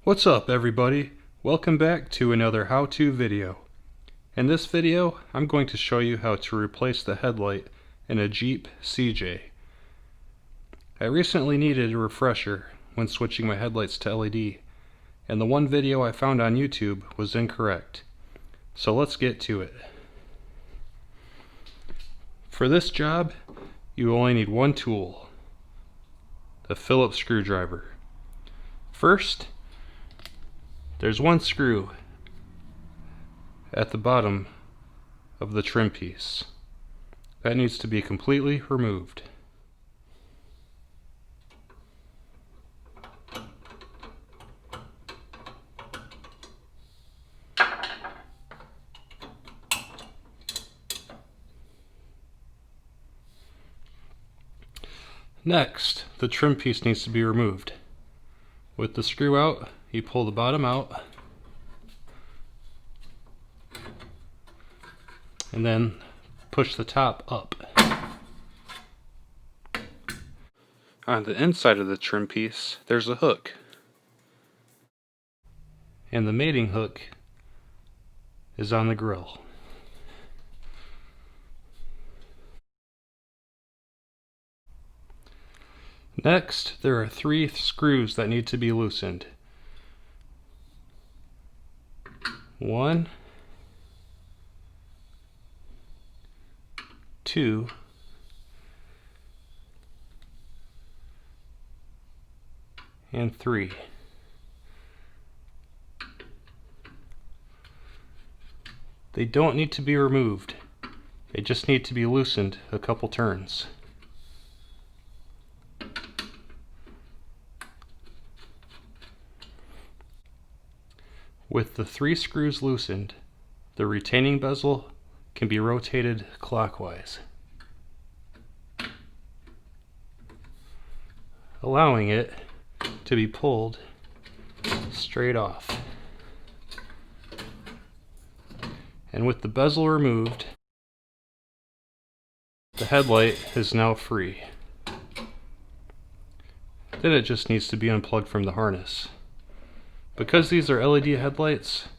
What's up everybody? Welcome back to another how-to video. In this video I'm going to show you how to replace the headlight in a Jeep CJ. I recently needed a refresher when switching my headlights to LED, and the one video I found on YouTube was incorrect. So let's get to it. For this job you only need one tool, the Phillips screwdriver. First, there's one screw at the bottom of the trim piece. That needs to be completely removed. Next, the trim piece needs to be removed. With the screw out, you pull the bottom out, and then push the top up. On the inside of the trim piece, there's a hook, and the mating hook is on the grill. Next, there are 3 screws that need to be loosened. 1, 2, and 3. They don't need to be removed. They just need to be loosened a couple turns. With the 3 screws loosened, the retaining bezel can be rotated clockwise, allowing it to be pulled straight off. And with the bezel removed, the headlight is now free. Then it just needs to be unplugged from the harness. Because these are LED headlights,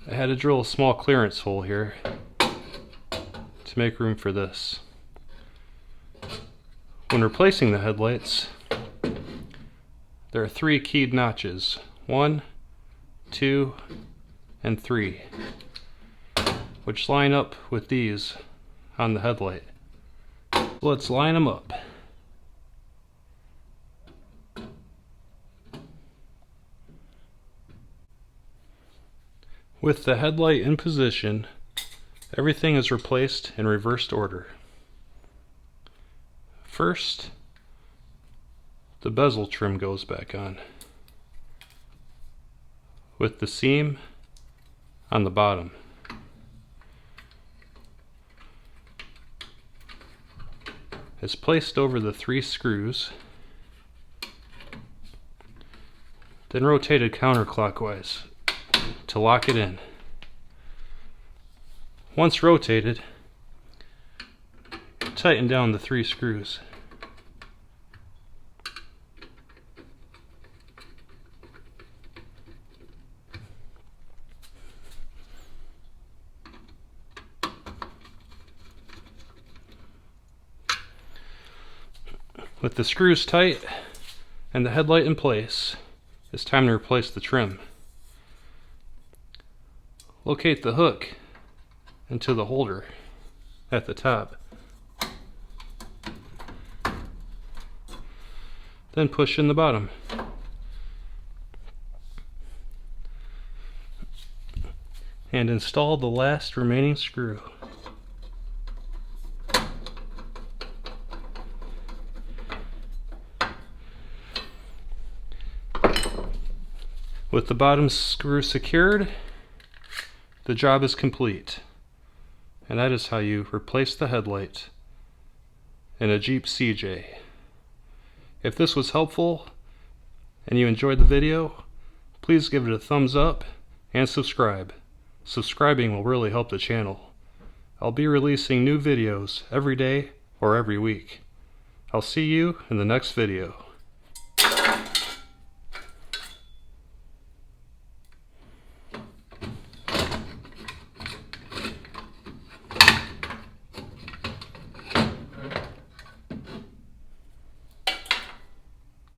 I had to drill a small clearance hole here to make room for this. When replacing the headlights, there are 3 keyed notches, 1, 2, and 3, which line up with these on the headlight. Let's line them up. With the headlight in position, everything is replaced in reversed order. First, the bezel trim goes back on, with the seam on the bottom. It's placed over the 3 screws, then rotated counterclockwise to lock it in. Once rotated, tighten down the 3 screws. With the screws tight and the headlight in place, it's time to replace the trim. Locate the hook into the holder at the top. Then push in the bottom. And install the last remaining screw. With the bottom screw secured, the job is complete. And that is how you replace the headlight in a Jeep CJ. If this was helpful and you enjoyed the video, please give it a thumbs up and subscribe. Subscribing will really help the channel. I'll be releasing new videos every day or every week. I'll see you in the next video.